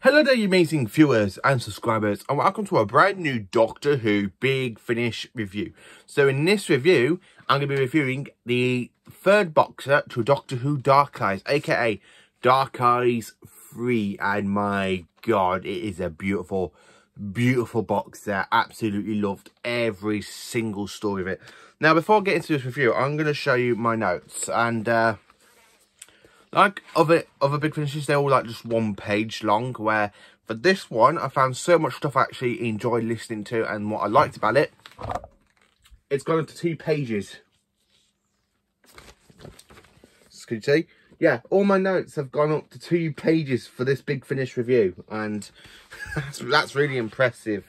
Hello there, you amazing viewers and subscribers, and welcome to a brand new Doctor Who Big Finish review. So in this review, I'm going to be reviewing the third box set to Doctor Who Dark Eyes, aka Dark Eyes 3, and my god, it is a beautiful, beautiful box set. Absolutely loved every single story of it. Now, before I get into this review, I'm going to show you my notes, and like other big finishes, they're all like just 1 page long, where for this one, I found so much stuff I actually enjoyed listening to, and what I liked about it, it's gone into 2 pages. Can you see? Yeah, all my notes have gone up to 2 pages for this big finish review, and that's really impressive.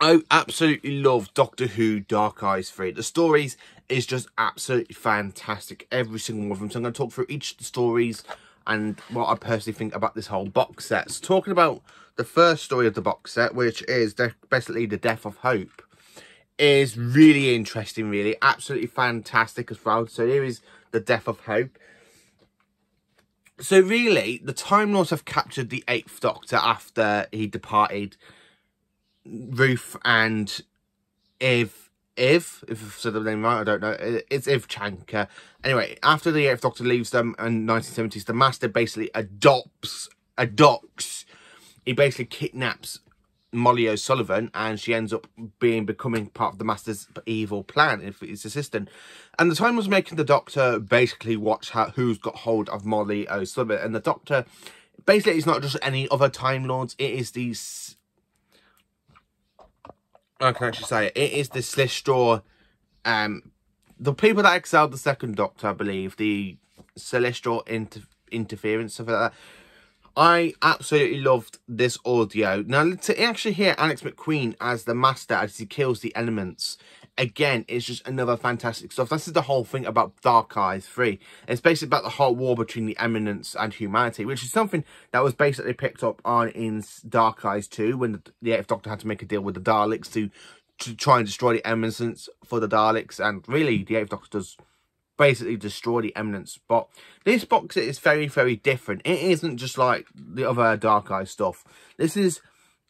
I absolutely love Doctor Who Dark Eyes 3. The stories is just absolutely fantastic, every single one of them. So I'm going to talk through each of the stories and what I personally think about this whole box set. So talking about the first story of the box set, which is basically the Death of Hope, is really interesting, really. Absolutely fantastic as well. So here is the Death of Hope. So really, the Time Lords have captured the 8th Doctor after he departed Ruth and if I've said the name right, I don't know. It's Iv Chanka. Anyway, after the 8th Doctor leaves them in 1970s, the Master basically adopts. He basically kidnaps Molly O'Sullivan, and she ends up becoming part of the Master's evil plan, if his assistant. And the Time was making the Doctor basically watch who's got hold of Molly O'Sullivan, and the Doctor basically is not just any other Time Lords. It is these. I can actually say it. It is the Celestial, the people that excelled the second Doctor, I believe, the Celestial interference, stuff like that. I absolutely loved this audio. Now, to actually hear Alex McQueen as the Master as he kills the elements, again, it's just another fantastic stuff. This is the whole thing about Dark Eyes 3. It's basically about the whole war between the eminence and humanity, which is something that was basically picked up on in Dark Eyes 2, when the 8th Doctor had to make a deal with the Daleks to try and destroy the eminence for the Daleks. And really, the 8th Doctor does basically destroy the eminence. But this box set is very, very different. It isn't just like the other Dark Eyes stuff. This is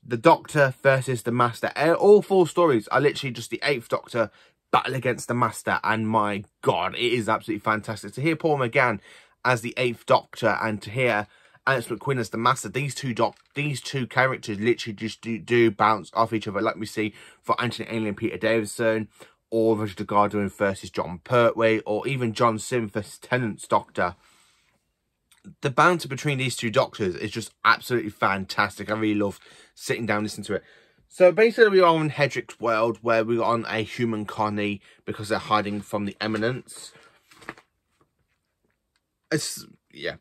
the Doctor versus the Master. All 4 stories are literally just the 8th Doctor battle against the Master, and my god, it is absolutely fantastic to hear Paul McGann as the 8th Doctor and to hear Alex McQueen as the Master. These two characters literally just do bounce off each other, like we see for Anthony Ainley and Peter Davison, or Richard Gardner versus John Pertwee, or even John Sim versus Tennant's Doctor. The banter between these 2 Doctors is just absolutely fantastic. I really loved sitting down listening to it. So basically, we are in Hedrick's world, where we're on a human colony because they're hiding from the eminence. Yeah.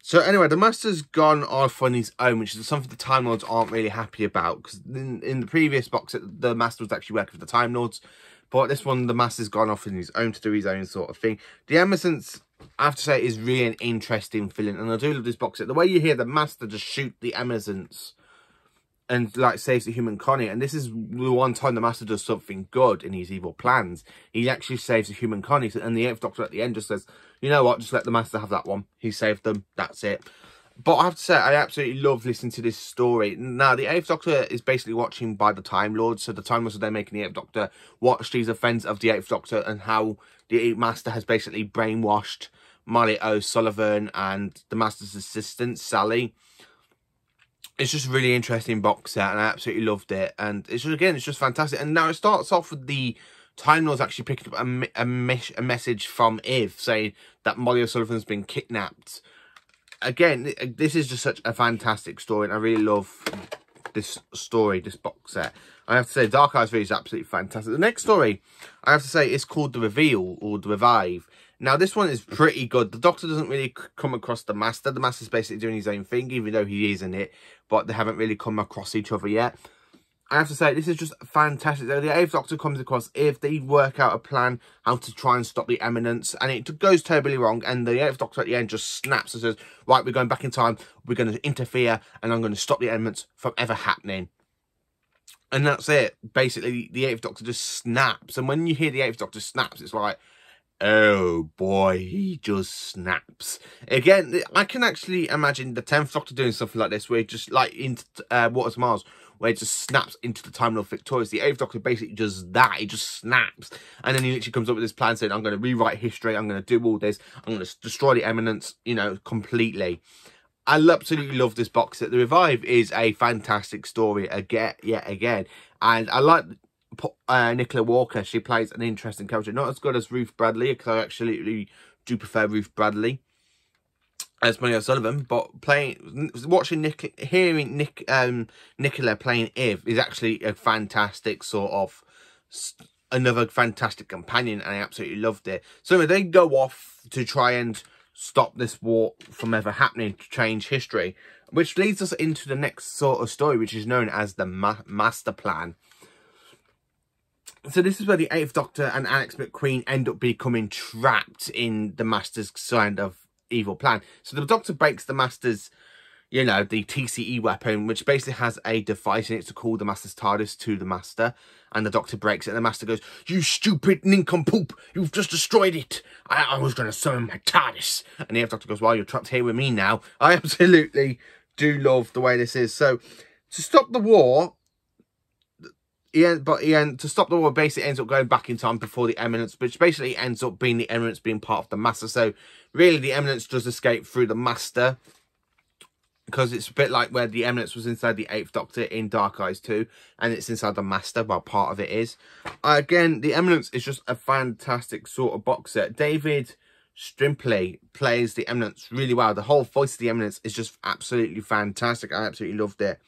So anyway, the Master's gone off on his own, which is something the Time Lords aren't really happy about, because in the previous box, the Master was actually working for the Time Lords. But this one, the Master's gone off on his own to do his own sort of thing. The Emergence, I have to say, is really an interesting feeling. And I do love this box set. The way you hear the Master just shoot the Emergence and, like, saves the human colony. And this is the one time the Master does something good in his evil plans. He actually saves the human colony. And the 8th Doctor at the end just says, you know what, just let the Master have that one. He saved them. That's it. But I have to say, I absolutely love listening to this story. Now, the 8th Doctor is basically watching by the Time Lords. So the Time Lords are then making the 8th Doctor watch these events of the 8th Doctor and how the Master has basically brainwashed Molly O'Sullivan and the Master's assistant, Sally. It's just a really interesting box set, and I absolutely loved it. And it's just, again, it's just fantastic. And now it starts off with the Time Lords actually picking up a message from Iv saying that Molly O'Sullivan's been kidnapped. Again, this is just such a fantastic story, and I really love this story, this box set. I have to say, Dark Eyes 3 is absolutely fantastic. The next story, I have to say, is called The Reveal, or The Revive. Now, this one is pretty good. The Doctor doesn't really come across the Master. The Master's basically doing his own thing, even though he is in it, but they haven't really come across each other yet. I have to say, this is just fantastic. The 8th Doctor comes across if they work out a plan how to try and stop the eminence, and it goes terribly wrong, and the 8th Doctor at the end just snaps and says, right, we're going back in time, we're going to interfere, and I'm going to stop the eminence from ever happening. And that's it. Basically, the 8th Doctor just snaps, and when you hear the 8th Doctor snaps, it's like, oh boy, he just snaps. Again, I can actually imagine the 10th Doctor doing something like this, where he just, like in Waters of Mars, where it just snaps into the Time Lord victorious. The 8th Doctor basically does that. He just snaps. And then he literally comes up with this plan saying, I'm going to rewrite history. I'm going to do all this. I'm going to destroy the Eminence, you know, completely. I absolutely love this box set. The Revive is a fantastic story yet again. And I like Nicola Walker. She plays an interesting character. Not as good as Ruth Bradley, because I absolutely do prefer Ruth Bradley as Molly O'Sullivan, but hearing Nicola playing Eve is actually a fantastic sort of another fantastic companion, and I absolutely loved it. So they go off to try and stop this war from ever happening, to change history, which leads us into the next sort of story, which is known as the Master Plan. So this is where the 8th Doctor and Alex McQueen end up becoming trapped in the Master's kind of evil plan. So the Doctor breaks the Master's, you know, the TCE weapon, which basically has a device in it to call the Master's TARDIS to the Master. And the Doctor breaks it, and the Master goes, "You stupid nincompoop, you've just destroyed it. I was going to summon my TARDIS." And the 8th Doctor goes, "Well, you're trapped here with me now." I absolutely do love the way this is. So to stop the war, to stop the war, basically ends up going back in time before the Eminence, which basically ends up being the Eminence being part of the Master. So really, the Eminence does escape through the Master, because it's a bit like where the Eminence was inside the 8th Doctor in Dark Eyes 2, and it's inside the Master. Well, part of it is. Again, the Eminence is just a fantastic sort of box set. David Strimpley plays the Eminence really well. The whole voice of the Eminence is just absolutely fantastic. I absolutely loved it.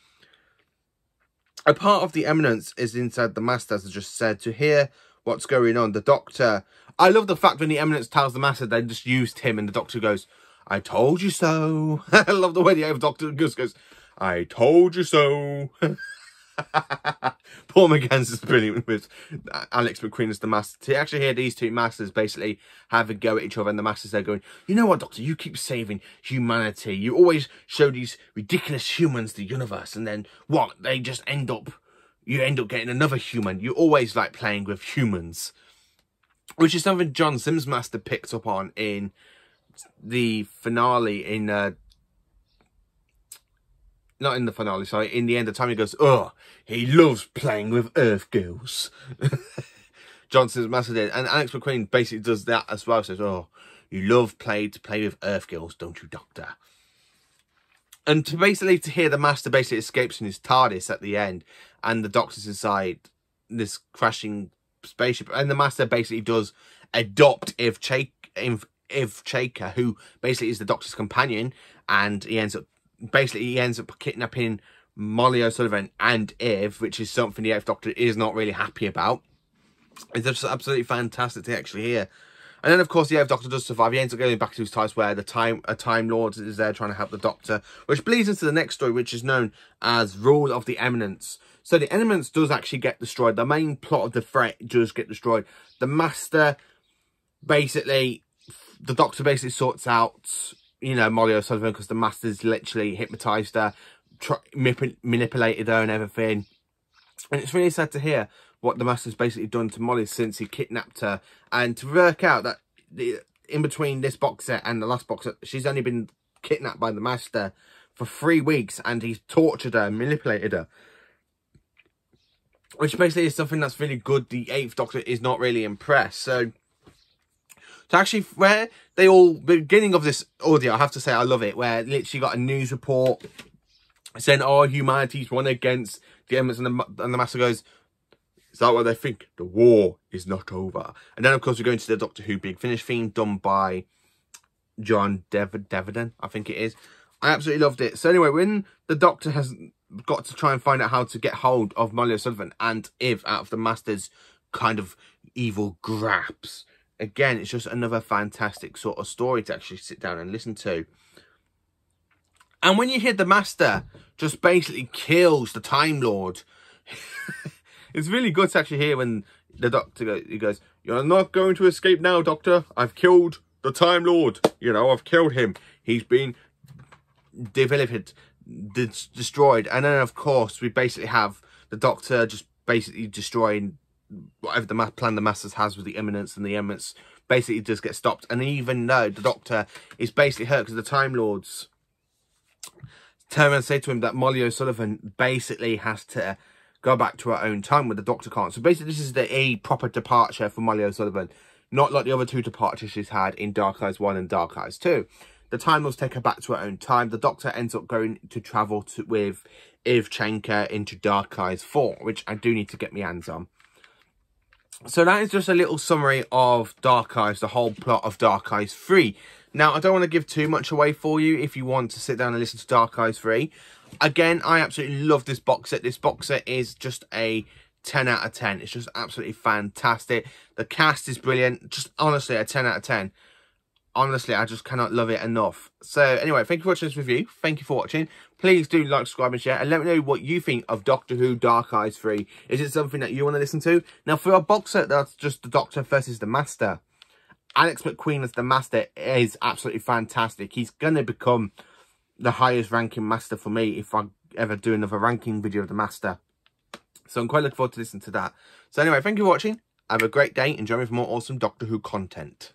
A part of the Eminence is inside the Master, as I just said, to hear what's going on. The Doctor, I love the fact when the Eminence tells the Master they just used him, and the Doctor goes, "I told you so." I love the way the 8th Doctor just goes, "I told you so." Paul McGann's is brilliant with Alex McQueen as the Master. To actually hear these two Masters basically have a go at each other, and the Masters there going, "You know what, Doctor, you keep saving humanity. You always show these ridiculous humans the universe, and then what? They just you end up getting another human. You always like playing with humans." Which is something John Sims' Master picked up on in the finale, not in the finale, sorry, in the end of time. He goes, "Oh, he loves playing with Earth girls." Johnson's Master did. And Alex McQueen basically does that as well. Says, "Oh, you love to play with Earth girls, don't you, Doctor?" And to hear the Master basically escapes in his TARDIS at the end, and the Doctor's inside this crashing spaceship, and the Master basically does adopt Eve Chaker, who basically is the Doctor's companion, and he ends up kidnapping Molly O'Sullivan and Eve, which is something the 8th Doctor is not really happy about. It's just absolutely fantastic to actually hear. And then, of course, the 8th Doctor does survive. He ends up going back to his TARDIS, where a Time Lord is there trying to help the Doctor, which bleeds into the next story, which is known as Rule of the Eminence. So the Eminence does actually get destroyed. The main plot of the threat does get destroyed. The Master basically, the Doctor basically sorts out, you know, Molly O'Sullivan, because the Master's literally hypnotised her, manipulated her and everything. And it's really sad to hear what the Master's basically done to Molly since he kidnapped her. And to work out that in between this box set and the last box set, she's only been kidnapped by the Master for 3 weeks, and he's tortured her, manipulated her. Which basically is something that's really good. The 8th Doctor is not really impressed. So actually, where beginning of this audio, I have to say I love it, where literally got a news report saying, "Oh, humanity's won against the Eminence," and the Master goes, "Is that what they think? The war is not over." And then, of course, we go into the Doctor Who Big Finish theme, done by John Deverden, I think it is. I absolutely loved it. So anyway, when the Doctor has got to try and find out how to get hold of Molly O'Sullivan and Eve out of the Master's kind of evil grasp, again, it's just another fantastic sort of story to actually sit down and listen to. And when you hear the Master just basically kills the Time Lord, it's really good to actually hear when the Doctor goes, "You're not going to escape now, Doctor. I've killed the Time Lord. You know, I've killed him. He's been destroyed." And then, of course, we basically have the Doctor just basically destroying whatever the plan the Masters has with the Eminence, and the Eminence basically just get stopped. And even though the Doctor is basically hurt because the Time Lords turn and say to him that Molly O'Sullivan basically has to go back to her own time where the Doctor can't. So basically this is a proper departure for Molly O'Sullivan. Not like the other two departures she's had in Dark Eyes 1 and Dark Eyes 2. The Time Lords take her back to her own time. The Doctor ends up going to travel with Ivchenka into Dark Eyes 4, which I do need to get my hands on. So that is just a little summary of Dark Eyes, the whole plot of Dark Eyes 3. Now, I don't want to give too much away for you if you want to sit down and listen to Dark Eyes 3. Again, I absolutely love this box set. This box set is just a 10 out of 10. It's just absolutely fantastic. The cast is brilliant. Just honestly, a 10 out of 10. Honestly, I just cannot love it enough. So anyway, thank you for watching this review. Thank you for watching. Please do like, subscribe and share. And let me know what you think of Doctor Who Dark Eyes 3. Is it something that you want to listen to? Now, for our box set, that's just the Doctor versus the Master. Alex McQueen as the Master is absolutely fantastic. He's going to become the highest ranking Master for me if I ever do another ranking video of the Master. So I'm quite looking forward to listening to that. So anyway, thank you for watching. Have a great day. Enjoy me for more awesome Doctor Who content.